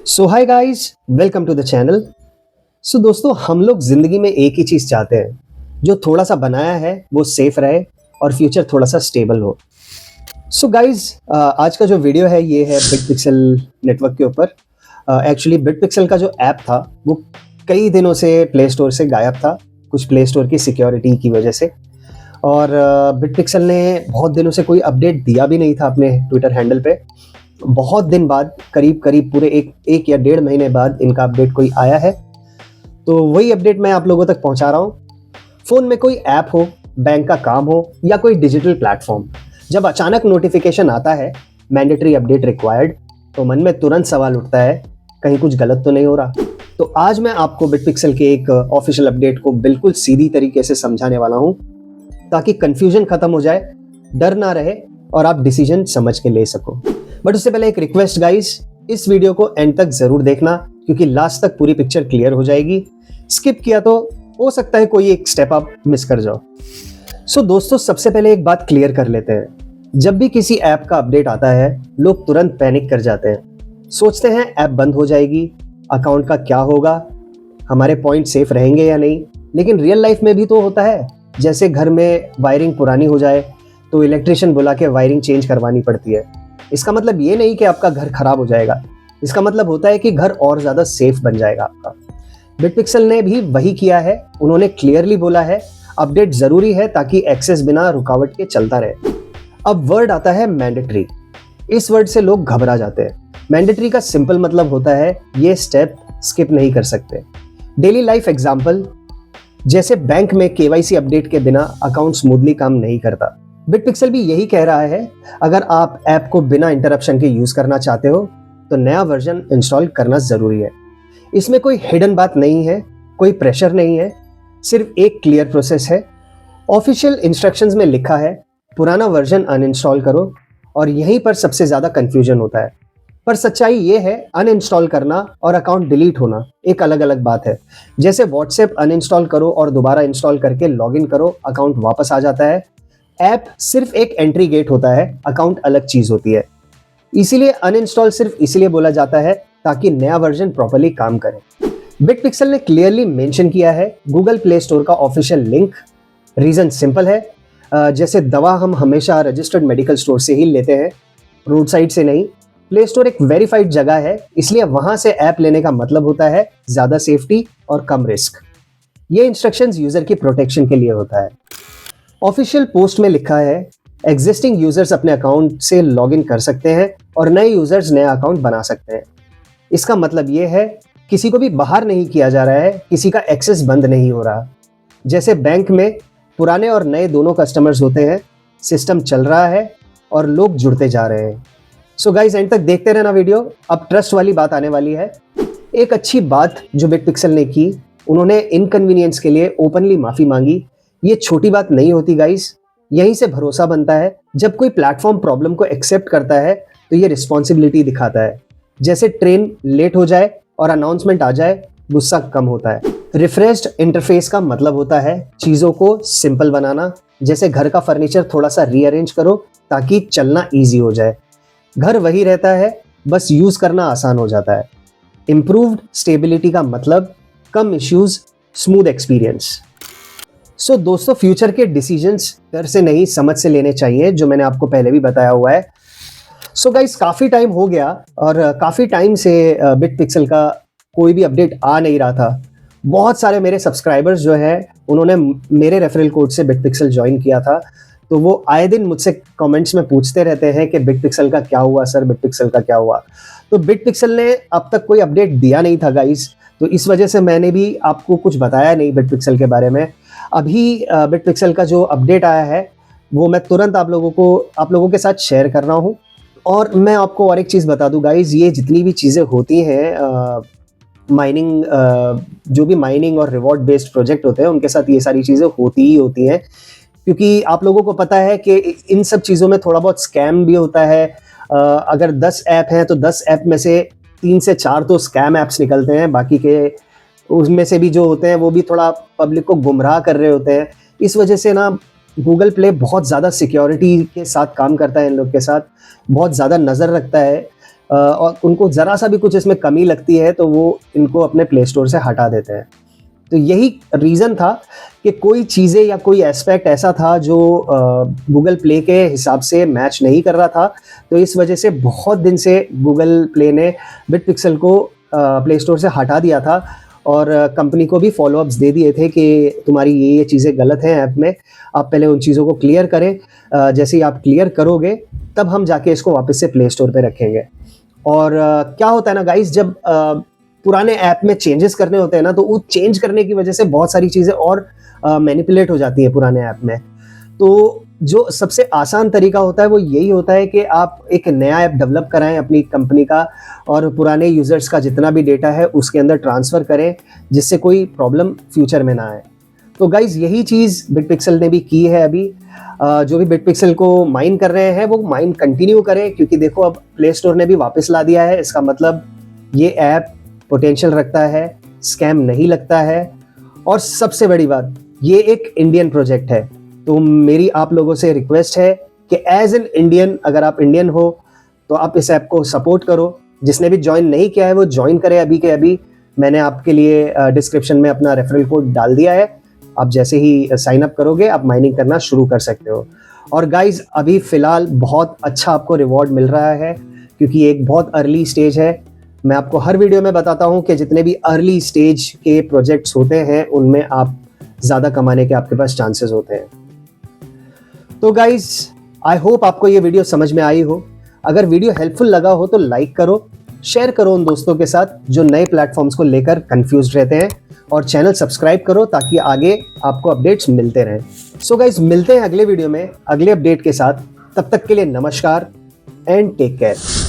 So hi guys, welcome to the channel. So दोस्तों, हम लोग ज़िंदगी में एक ही चीज़ चाहते हैं, जो थोड़ा सा बनाया है वो सेफ रहे और फ्यूचर थोड़ा सा स्टेबल हो। सो गाइस, आज का जो वीडियो है ये है बिटपिक्सल नेटवर्क के ऊपर। एक्चुअली बिटपिक्सल का जो ऐप था वो कई दिनों से प्ले स्टोर से गायब था, कुछ प्ले स्टोर की सिक्योरिटी की वजह से। और बिटपिक्सल ने बहुत दिनों से कोई अपडेट दिया भी नहीं था अपने ट्विटर हैंडल पे। बहुत दिन बाद, करीब करीब पूरे एक या 1.5 महीने बाद इनका अपडेट कोई आया है, तो वही अपडेट मैं आप लोगों तक पहुंचा रहा हूं। फ़ोन में कोई ऐप हो, बैंक का काम हो या कोई डिजिटल प्लेटफॉर्म, जब अचानक नोटिफिकेशन आता है मैंडेटरी अपडेट रिक्वायर्ड, तो मन में तुरंत सवाल उठता है, कहीं कुछ गलत तो नहीं हो रहा। तो आज मैं आपको बिटपिक्सल के एक ऑफिशियल अपडेट को बिल्कुल सीधी तरीके से समझाने वाला हूं, ताकि कंफ्यूजन खत्म हो जाए, डर ना रहे और आप डिसीजन समझ के ले सको। बट उससे पहले एक रिक्वेस्ट गाइस, इस वीडियो को एंड तक जरूर देखना, क्योंकि लास्ट तक पूरी पिक्चर क्लियर हो जाएगी। स्किप किया तो हो सकता है कोई एक स्टेप आप मिस कर जाओ। सो दोस्तों, सबसे पहले एक बात क्लियर कर लेते हैं। जब भी किसी ऐप का अपडेट आता है, लोग तुरंत पैनिक कर जाते हैं, सोचते हैं ऐप बंद हो जाएगी, अकाउंट का क्या होगा, हमारे पॉइंट सेफ रहेंगे या नहीं। लेकिन रियल लाइफ में भी तो होता है, जैसे घर में वायरिंग पुरानी हो जाए तो इलेक्ट्रिशियन बुला के वायरिंग चेंज करवानी पड़ती है। इसका मतलब ये नहीं कि आपका घर खराब हो जाएगा, इसका मतलब होता है कि घर और ज्यादा सेफ बन जाएगा आपका। बिटपिक्सल ने भी वही किया है। उन्होंने क्लियरली बोला है अपडेट जरूरी है ताकि एक्सेस बिना रुकावट के चलता रहे। अब वर्ड आता है मैंडेटरी। इस वर्ड से लोग घबरा जाते हैं। मैंडेटरी का सिंपल मतलब होता है ये स्टेप स्किप नहीं कर सकते। डेली लाइफ एग्जाम्पल, जैसे बैंक में केवाईसी अपडेट के बिना अकाउंट स्मूथली काम नहीं करता। बिटपिक्सल भी यही कह रहा है, अगर आप ऐप को बिना इंटरप्शन के यूज करना चाहते हो तो नया वर्जन इंस्टॉल करना जरूरी है। इसमें कोई हिडन बात नहीं है, कोई प्रेशर नहीं है, सिर्फ एक क्लियर प्रोसेस है। ऑफिशियल इंस्ट्रक्शंस में लिखा है पुराना वर्जन अनइंस्टॉल करो, और यहीं पर सबसे ज्यादा कंफ्यूजन होता है। पर सच्चाई ये है, अनइंस्टॉल करना और अकाउंट डिलीट होना एक अलग अलग बात है। जैसे व्हाट्सएप अनइंस्टॉल करो और दोबारा इंस्टॉल करके लॉगिन करो, अकाउंट वापस आ जाता है। ऐप सिर्फ एक एंट्री गेट होता है, अकाउंट अलग चीज होती है। इसीलिए अनइंस्टॉल सिर्फ इसलिए बोला जाता है ताकि नया वर्जन प्रॉपर्ली काम करे। बिटपिक्सल ने क्लियरली मेंशन किया है गूगल प्ले स्टोर का ऑफिशियल लिंक। रीजन सिंपल है, जैसे दवा हम हमेशा रजिस्टर्ड मेडिकल स्टोर से ही लेते हैं, रोड साइड से नहीं। प्ले स्टोर एक वेरीफाइड जगह है, इसलिए वहां से ऐप लेने का मतलब होता है ज्यादा सेफ्टी और कम रिस्क। ये इंस्ट्रक्शंस यूजर की प्रोटेक्शन के लिए होता है। ऑफिशियल पोस्ट में लिखा है एग्जिस्टिंग यूजर्स अपने अकाउंट से लॉगिन कर सकते हैं और नए यूजर्स नया अकाउंट बना सकते हैं। इसका मतलब ये है किसी को भी बाहर नहीं किया जा रहा है, किसी का एक्सेस बंद नहीं हो रहा। जैसे बैंक में पुराने और नए दोनों कस्टमर्स होते हैं, सिस्टम चल रहा है और लोग जुड़ते जा रहे हैं। सो गाइस, एंड तक देखते रहना वीडियो। अब ट्रस्ट वाली बात आने वाली है। एक अच्छी बात जो बिटपिक्सल ने की, उन्होंने इनकन्वीनियंस के लिए ओपनली माफी मांगी। ये छोटी बात नहीं होती गाइस, यहीं से भरोसा बनता है। जब कोई प्लेटफॉर्म प्रॉब्लम को एक्सेप्ट करता है तो ये रिस्पॉन्सिबिलिटी दिखाता है। जैसे ट्रेन लेट हो जाए और अनाउंसमेंट आ जाए, गुस्सा कम होता है। रिफ्रेश्ड इंटरफेस का मतलब होता है चीजों को सिंपल बनाना। जैसे घर का फर्नीचर थोड़ा सा रीअरेंज करो ताकि चलना ईजी हो जाए। घर वही रहता है, बस यूज करना आसान हो जाता है। इंप्रूव्ड स्टेबिलिटी का मतलब कम इश्यूज, स्मूथ एक्सपीरियंस। सो दोस्तों, फ्यूचर के डिसीजंस डर से नहीं समझ से लेने चाहिए, जो मैंने आपको पहले भी बताया हुआ है। सो गाइस, काफ़ी टाइम हो गया और काफ़ी टाइम से बिटपिक्सल का कोई भी अपडेट आ नहीं रहा था। बहुत सारे मेरे सब्सक्राइबर्स जो है, उन्होंने मेरे रेफरल कोड से बिटपिक्सल ज्वाइन किया था, तो वो आए दिन मुझसे कमेंट्स में पूछते रहते हैं कि बिटपिक्सल का क्या हुआ सर, बिटपिक्सल का क्या हुआ। तो बिटपिक्सल ने अब तक कोई अपडेट दिया नहीं था गाइस, तो इस वजह से मैंने भी आपको कुछ बताया नहीं बिटपिक्सल के बारे में। अभी बिटपिक्सल का जो अपडेट आया है वो मैं तुरंत आप लोगों के साथ शेयर कर रहा हूँ। और मैं आपको और एक चीज़ बता दूं गाइज, ये जितनी भी चीज़ें होती हैं माइनिंग, जो भी माइनिंग और रिवॉर्ड बेस्ड प्रोजेक्ट होते हैं, उनके साथ ये सारी चीज़ें होती ही होती हैं, क्योंकि आप लोगों को पता है कि इन सब चीज़ों में थोड़ा बहुत स्कैम भी होता है। अगर 10 ऐप हैं तो 10 ऐप में से 3 से 4 तो स्कैम ऐप्स निकलते हैं, बाकी के उसमें से भी जो होते हैं वो भी थोड़ा पब्लिक को गुमराह कर रहे होते हैं। इस वजह से ना गूगल प्ले बहुत ज़्यादा सिक्योरिटी के साथ काम करता है, इन लोग के साथ बहुत ज़्यादा नज़र रखता है। और उनको ज़रा सा भी कुछ इसमें कमी लगती है तो वो इनको अपने प्ले स्टोर से हटा देते हैं। तो यही रीज़न था कि कोई चीज़ें या कोई एस्पेक्ट ऐसा था जो गूगल प्ले के हिसाब से मैच नहीं कर रहा था। तो इस वजह से बहुत दिन से गूगल प्ले ने बिटपिक्सल को प्ले स्टोर से हटा दिया था और कंपनी को भी फॉलोअप्स दे दिए थे कि तुम्हारी ये चीज़ें गलत हैं ऐप में, आप पहले उन चीज़ों को क्लियर करें। जैसे ही आप क्लियर करोगे तब हम जाके इसको वापस से प्ले स्टोर पे रखेंगे। और क्या होता है ना गाइस, जब पुराने ऐप में चेंजेस करने होते हैं ना, तो वो चेंज करने की वजह से बहुत सारी चीज़ें और मैनिपुलेट हो जाती हैं पुराने ऐप में। तो जो सबसे आसान तरीका होता है वो यही होता है कि आप एक नया ऐप डेवलप कराएं अपनी कंपनी का और पुराने यूज़र्स का जितना भी डेटा है उसके अंदर ट्रांसफ़र करें, जिससे कोई प्रॉब्लम फ्यूचर में ना आए। तो गाइज़ यही चीज़ बिटपिक्सल ने भी की है अभी। जो भी बिटपिक्सल को माइन कर रहे हैं वो माइन कंटिन्यू करें, क्योंकि देखो अब प्ले स्टोर ने भी वापस ला दिया है। इसका मतलब ये ऐप पोटेंशियल रखता है, स्कैम नहीं लगता है। और सबसे बड़ी बात, ये एक इंडियन प्रोजेक्ट है। तो मेरी आप लोगों से रिक्वेस्ट है कि एज एन इंडियन, अगर आप इंडियन हो तो आप इस ऐप को सपोर्ट करो। जिसने भी ज्वाइन नहीं किया है वो ज्वाइन करे अभी के अभी। मैंने आपके लिए डिस्क्रिप्शन में अपना रेफरल कोड डाल दिया है। आप जैसे ही साइन अप करोगे आप माइनिंग करना शुरू कर सकते हो। और गाइज अभी फ़िलहाल बहुत अच्छा आपको रिवॉर्ड मिल रहा है, क्योंकि एक बहुत अर्ली स्टेज है। मैं आपको हर वीडियो में बताता हूँ कि जितने भी अर्ली स्टेज के प्रोजेक्ट्स होते हैं उनमें आप ज़्यादा कमाने के आपके पास चांसेस होते हैं। तो गाइज आई होप आपको ये वीडियो समझ में आई हो। अगर वीडियो हेल्पफुल लगा हो तो लाइक करो, शेयर करो उन दोस्तों के साथ जो नए प्लेटफॉर्म्स को लेकर कंफ्यूज रहते हैं, और चैनल सब्सक्राइब करो ताकि आगे आपको अपडेट्स मिलते रहें। सो गाइज मिलते हैं अगले वीडियो में अगले अपडेट के साथ। तब तक के लिए नमस्कार एंड टेक केयर।